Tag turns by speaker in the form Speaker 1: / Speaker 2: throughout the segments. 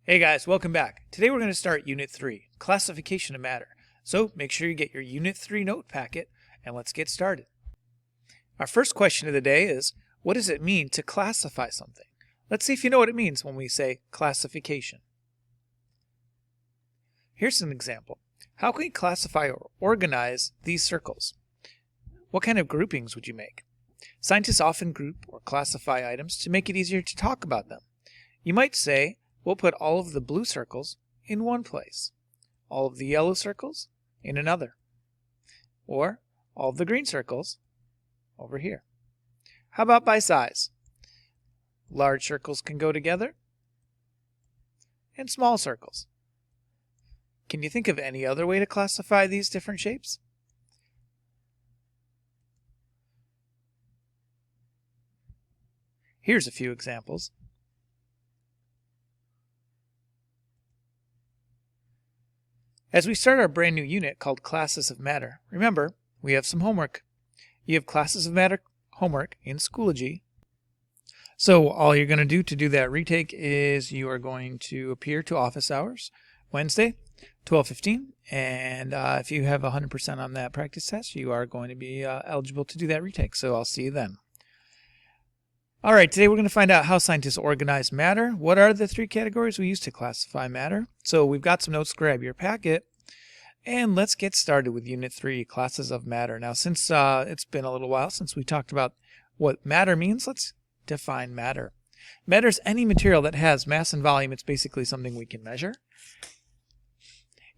Speaker 1: Hey guys, welcome back. Today we're going to start Unit 3, Classification of Matter. So make sure you get your Unit 3 note packet and let's get started. Our first question of the day is, what does it mean to classify something? Let's see if you know what it means when we say classification. Here's an example. How can we classify or organize these circles? What kind of groupings would you make? Scientists often group or classify items to make it easier to talk about them. You might say, we'll put all of the blue circles in one place, all of the yellow circles in another, or all of the green circles over here. How about by size? Large circles can go together, and small circles. Can you think of any other way to classify these different shapes? Here's a few examples. As we start our brand new unit called Classes of Matter, remember, we have some homework. You have Classes of Matter homework in Schoology. So all you're going to do that retake is you are going to appear to office hours, Wednesday, 12:15, and if you have 100% on that practice test, you are going to be eligible to do that retake. So I'll see you then. All right, today we're going to find out how scientists organize matter. What are the three categories we use to classify matter? So we've got some notes. Grab your packet, and let's get started with Unit 3, Classes of Matter. Now, since it's been a little while since we talked about what matter means, let's define matter. Matter is any material that has mass and volume. It's basically something we can measure.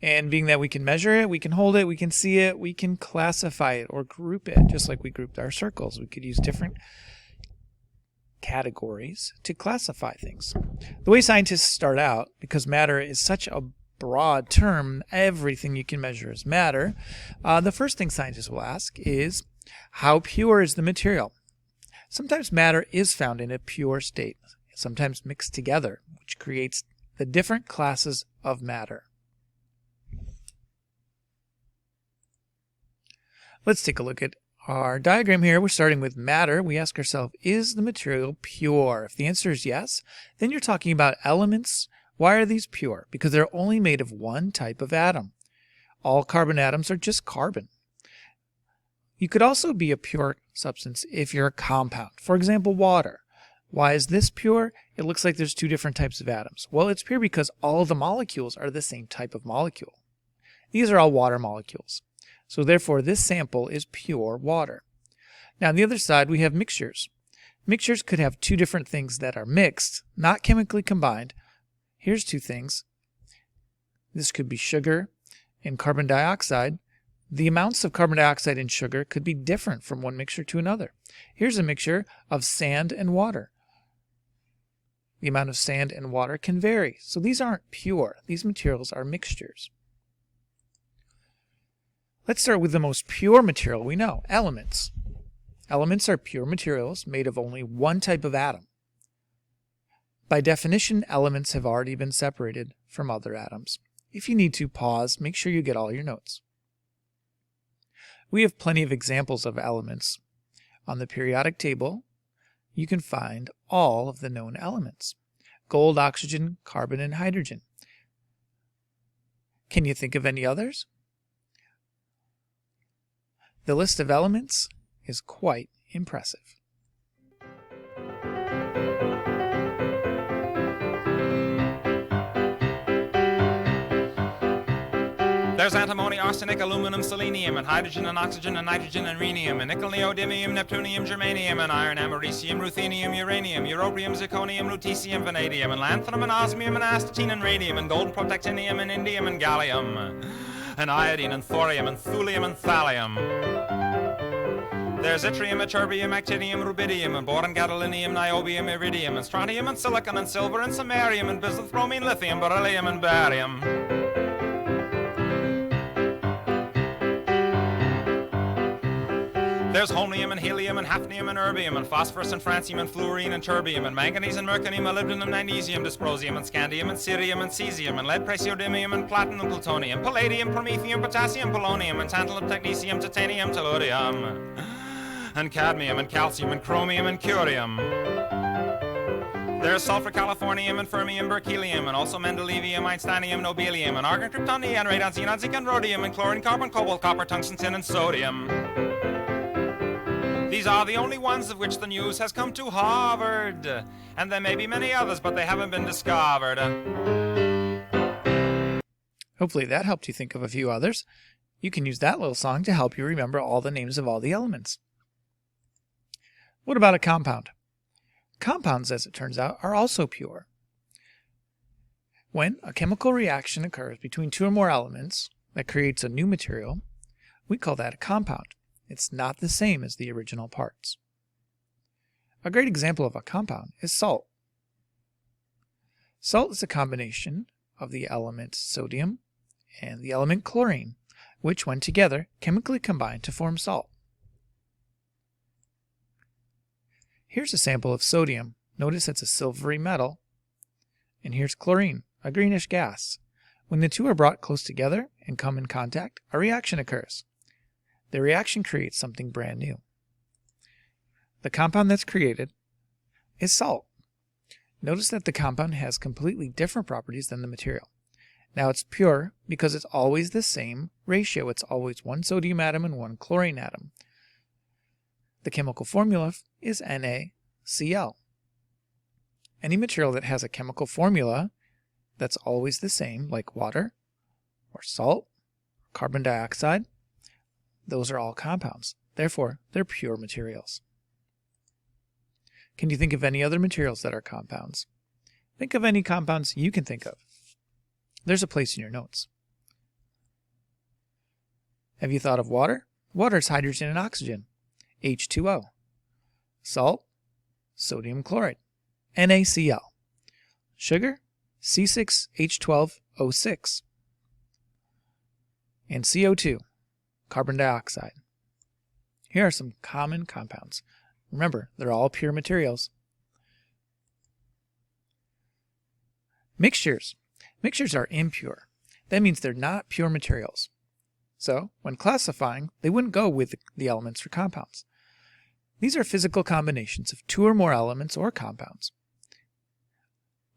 Speaker 1: And being that we can measure it, we can hold it, we can see it, we can classify it or group it, just like we grouped our circles. We could use different categories to classify things. The way scientists start out, because matter is such a broad term, everything you can measure is matter, the first thing scientists will ask is, how pure is the material? Sometimes matter is found in a pure state, sometimes mixed together, which creates the different classes of matter. Let's take a look at our diagram here. We're starting with matter. We ask ourselves, is the material pure? If the answer is yes, then you're talking about elements. Why are these pure? Because they're only made of one type of atom. All carbon atoms are just carbon. You could also be a pure substance if you're a compound. For example, water. Why is this pure? It looks like there's two different types of atoms. Well, it's pure because all of the molecules are the same type of molecule. These are all water molecules. So therefore, this sample is pure water. Now, on the other side, we have mixtures. Mixtures could have two different things that are mixed, not chemically combined. Here's two things. This could be sugar and carbon dioxide. The amounts of carbon dioxide in sugar could be different from one mixture to another. Here's a mixture of sand and water. The amount of sand and water can vary. So these aren't pure. These materials are mixtures. Let's start with the most pure material we know, elements. Elements are pure materials made of only one type of atom. By definition, elements have already been separated from other atoms. If you need to, pause, make sure you get all your notes. We have plenty of examples of elements. On the periodic table, you can find all of the known elements: gold, oxygen, carbon, and hydrogen. Can you think of any others? The list of elements is quite impressive.
Speaker 2: There's antimony, arsenic, aluminum, selenium, and hydrogen, and oxygen, and nitrogen, and rhenium, and nickel, neodymium, neptunium, germanium, and iron, americium, ruthenium, uranium, europium, zirconium, lutetium, vanadium, and lanthanum, and osmium, and astatine, and radium, and gold, protactinium, and indium, and gallium, and iodine, and thorium, and thulium, and thallium. There's yttrium, ytterbium, actinium, rubidium, and boron, gadolinium, niobium, iridium, and strontium, and silicon, and silver, and samarium, and bismuth, bromine, lithium, beryllium, and barium. There's holmium and helium and hafnium and erbium and phosphorus and francium and fluorine and terbium and manganese and mercurium, molybdenum, magnesium, dysprosium and scandium and cerium and cesium and lead, praseodymium and platinum, plutonium, palladium, promethium, potassium, polonium and tantalum, technetium, titanium, tellurium and cadmium and calcium and chromium and curium. There's sulfur, californium, and fermium, berkelium, and also mendelevium, einsteinium, nobelium, and argon, kryptonium, radon, xenon, zinc, and rhodium, and chlorine, carbon, cobalt, copper, tungsten, tin, and sodium. These are the only ones of which the news has come to Harvard. And there may be many others, but they haven't been discovered.
Speaker 1: Hopefully that helped you think of a few others. You can use that little song to help you remember all the names of all the elements. What about a compound? Compounds, as it turns out, are also pure. When a chemical reaction occurs between two or more elements that creates a new material, we call that a compound. It's not the same as the original parts. A great example of a compound is salt. Salt is a combination of the element sodium and the element chlorine, which, when together, chemically combine to form salt. Here's a sample of sodium. Notice it's a silvery metal. And here's chlorine, a greenish gas. When the two are brought close together and come in contact, a reaction occurs. The reaction creates something brand new. The compound that's created is salt. Notice that the compound has completely different properties than the material. Now it's pure because it's always the same ratio. It's always one sodium atom and one chlorine atom. The chemical formula is NaCl. Any material that has a chemical formula that's always the same, like water or salt, carbon dioxide, those are all compounds. Therefore, they're pure materials. Can you think of any other materials that are compounds? Think of any compounds you can think of. There's a place in your notes. Have you thought of water? Water is hydrogen and oxygen, H2O. Salt, sodium chloride, NaCl. Sugar, C6H12O6. And CO2, carbon dioxide. Here are some common compounds. Remember, they're all pure materials. Mixtures. Mixtures are impure. That means they're not pure materials. So, when classifying, they wouldn't go with the elements for compounds. These are physical combinations of two or more elements or compounds.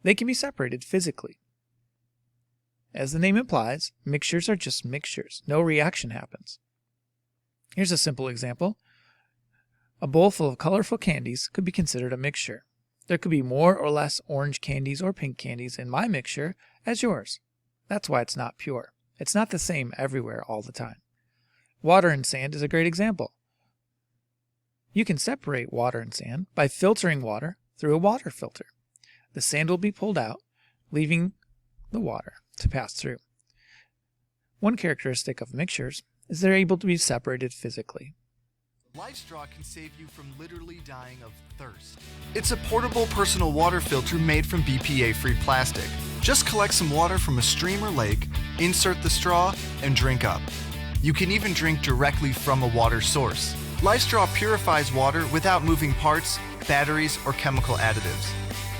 Speaker 1: They can be separated physically. As the name implies, mixtures are just mixtures. No reaction happens. Here's a simple example. A bowl full of colorful candies could be considered a mixture. There could be more or less orange candies or pink candies in my mixture as yours. That's why it's not pure. It's not the same everywhere all the time. Water and sand is a great example. You can separate water and sand by filtering water through a water filter. The sand will be pulled out, leaving the water to pass through. One characteristic of mixtures is they're able to be separated physically.
Speaker 3: LifeStraw can save you from literally dying of thirst. It's a portable personal water filter made from BPA-free plastic. Just collect some water from a stream or lake, insert the straw, and drink up. You can even drink directly from a water source. LifeStraw purifies water without moving parts, batteries, or chemical additives.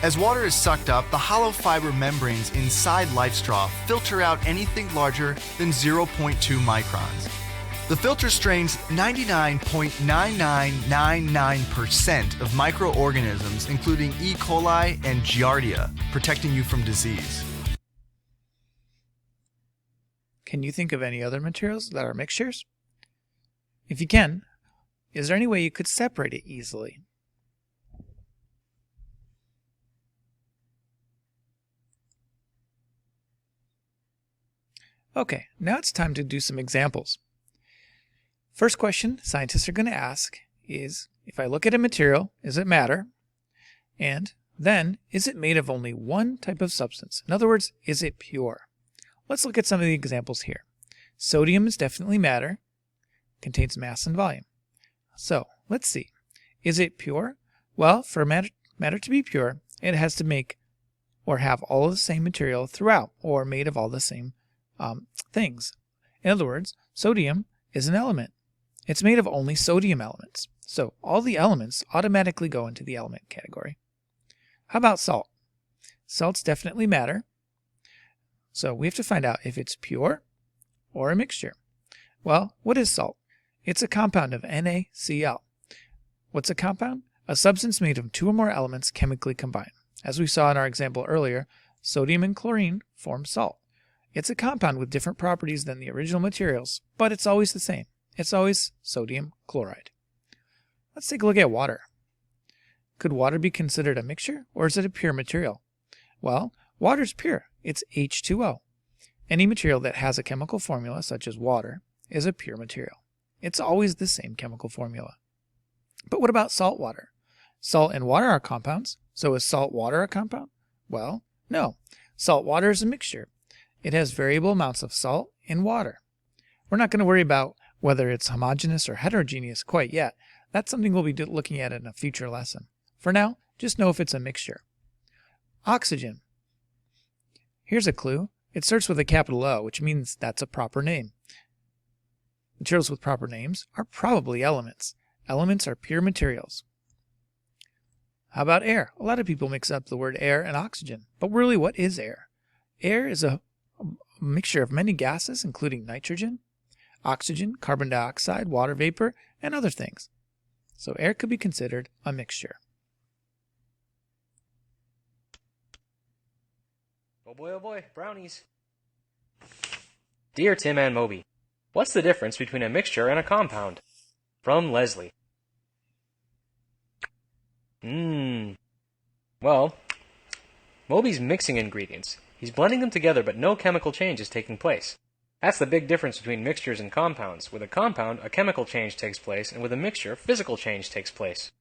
Speaker 3: As water is sucked up, the hollow fiber membranes inside LifeStraw filter out anything larger than 0.2 microns. The filter strains 99.9999% of microorganisms, including E. coli and Giardia, protecting you from disease.
Speaker 1: Can you think of any other materials that are mixtures? If you can, is there any way you could separate it easily? Okay, now it's time to do some examples. First question scientists are going to ask is, if I look at a material, is it matter? And then, is it made of only one type of substance? In other words, is it pure? Let's look at some of the examples here. Sodium is definitely matter, contains mass and volume. So, let's see. Is it pure? Well, for matter to be pure, it has to make or have all of the same material throughout, or made of all the same things. In other words, sodium is an element. It's made of only sodium elements. So all the elements automatically go into the element category. How about salt? Salt's definitely matter. So we have to find out if it's pure or a mixture. Well, what is salt? It's a compound of NaCl. What's a compound? A substance made of two or more elements chemically combined. As we saw in our example earlier, sodium and chlorine form salt. It's a compound with different properties than the original materials, but it's always the same. It's always sodium chloride. Let's take a look at water. Could water be considered a mixture, or is it a pure material? Well, water is pure. It's H2O. Any material that has a chemical formula, such as water, is a pure material. It's always the same chemical formula. But what about salt water? Salt and water are compounds, so is salt water a compound? Well, no. Salt water is a mixture. It has variable amounts of salt and water. We're not going to worry about whether it's homogeneous or heterogeneous quite yet. That's something we'll be looking at in a future lesson. For now, just know if it's a mixture. Oxygen. Here's a clue. It starts with a capital O, which means that's a proper name. Materials with proper names are probably elements. Elements are pure materials. How about air? A lot of people mix up the word air and oxygen. But really, what is air? Air is a mixture of many gases, including nitrogen, oxygen, carbon dioxide, water vapor, and other things. So air could be considered a mixture.
Speaker 4: Oh boy, brownies. Dear Tim and Moby, what's the difference between a mixture and a compound? From Leslie. Well, Moby's mixing ingredients. He's blending them together, but no chemical change is taking place. That's the big difference between mixtures and compounds. With a compound, a chemical change takes place, and with a mixture, physical change takes place.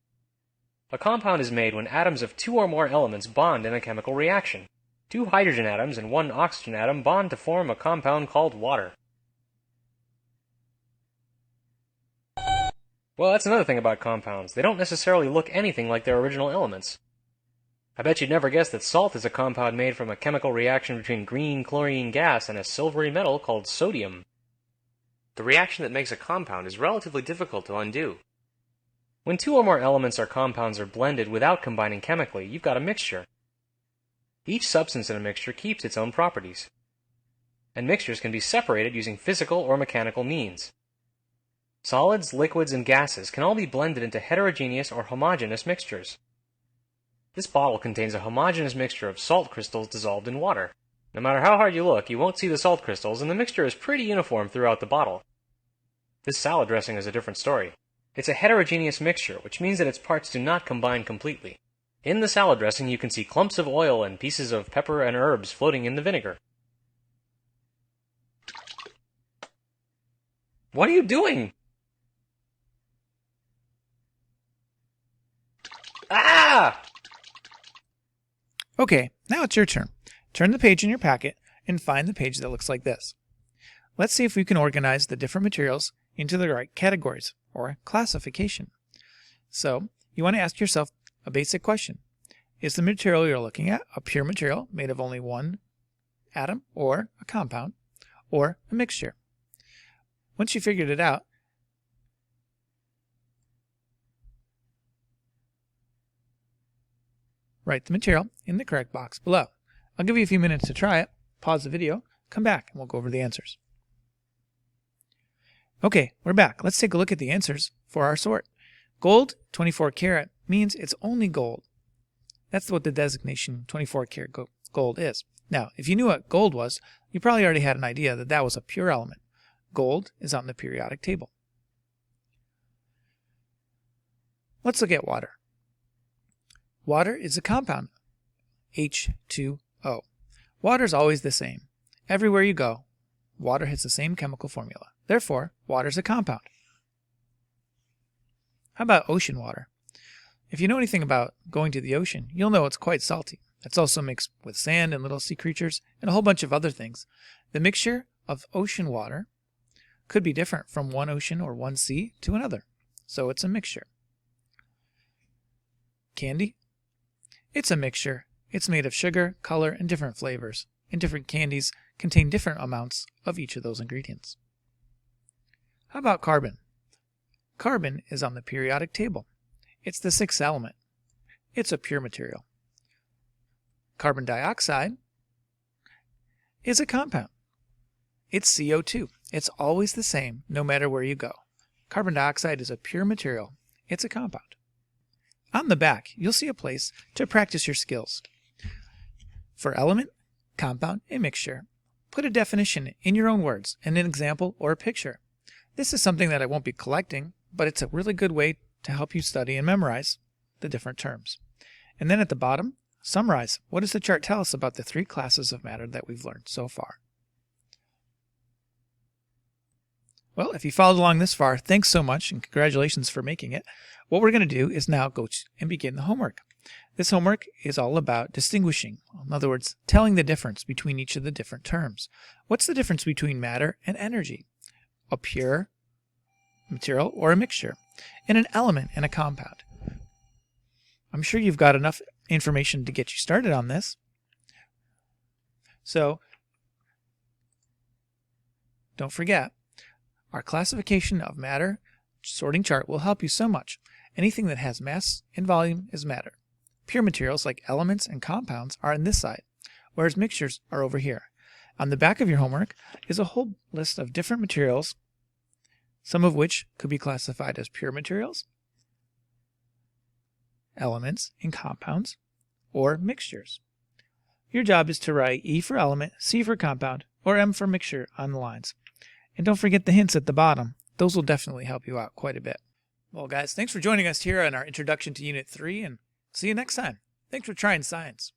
Speaker 4: A compound is made when atoms of two or more elements bond in a chemical reaction. Two hydrogen atoms and one oxygen atom bond to form a compound called water. Well, that's another thing about compounds. They don't necessarily look anything like their original elements. I bet you'd never guess that salt is a compound made from a chemical reaction between green chlorine gas and a silvery metal called sodium. The reaction that makes a compound is relatively difficult to undo. When two or more elements or compounds are blended without combining chemically, you've got a mixture. Each substance in a mixture keeps its own properties. And mixtures can be separated using physical or mechanical means. Solids, liquids, and gases can all be blended into heterogeneous or homogeneous mixtures. This bottle contains a homogeneous mixture of salt crystals dissolved in water. No matter how hard you look, you won't see the salt crystals, and the mixture is pretty uniform throughout the bottle. This salad dressing is a different story. It's a heterogeneous mixture, which means that its parts do not combine completely. In the salad dressing, you can see clumps of oil and pieces of pepper and herbs floating in the vinegar. What are you doing? Ah!
Speaker 1: Okay, now it's your turn. Turn the page in your packet and find the page that looks like this. Let's see if we can organize the different materials into the right categories, or classification. So, you want to ask yourself a basic question. Is the material you're looking at a pure material made of only one atom, or a compound, or a mixture? Once you figured it out, write the material in the correct box below. I'll give you a few minutes to try it. Pause the video, come back, and we'll go over the answers. Okay, we're back. Let's take a look at the answers for our sort. Gold, 24 karat, means it's only gold. That's what the designation 24 karat gold is. Now, if you knew what gold was, you probably already had an idea that that was a pure element. Gold is on the periodic table. Let's look at water. Water is a compound, H2O. Water is always the same. Everywhere you go, water has the same chemical formula. Therefore, water is a compound. How about ocean water? If you know anything about going to the ocean, you'll know it's quite salty. It's also mixed with sand and little sea creatures and a whole bunch of other things. The mixture of ocean water could be different from one ocean or one sea to another. So it's a mixture. Candy? It's a mixture. It's made of sugar, color, and different flavors. And different candies contain different amounts of each of those ingredients. How about carbon? Carbon is on the periodic table. It's the sixth element. It's a pure material. Carbon dioxide is a compound. It's CO2. It's always the same no matter where you go. Carbon dioxide is a pure material. It's a compound. On the back, you'll see a place to practice your skills. For element, compound, and mixture, put a definition in your own words and an example or a picture. This is something that I won't be collecting, but it's a really good way to help you study and memorize the different terms. And then at the bottom, summarize. What does the chart tell us about the 3 classes of matter that we've learned so far? Well, if you followed along this far, thanks so much and congratulations for making it. What we're going to do is now go and begin the homework. This homework is all about distinguishing. In other words, telling the difference between each of the different terms. What's the difference between matter and energy? A pure material or a mixture, and an element and a compound. I'm sure you've got enough information to get you started on this. So, don't forget, our classification of matter sorting chart will help you so much. Anything that has mass and volume is matter. Pure materials like elements and compounds are on this side, whereas mixtures are over here. On the back of your homework is a whole list of different materials, some of which could be classified as pure materials, elements and compounds, or mixtures. Your job is to write E for element, C for compound, or M for mixture on the lines. And don't forget the hints at the bottom. Those will definitely help you out quite a bit. Well, guys, thanks for joining us here on our introduction to Unit 3, and see you next time. Thanks for trying science.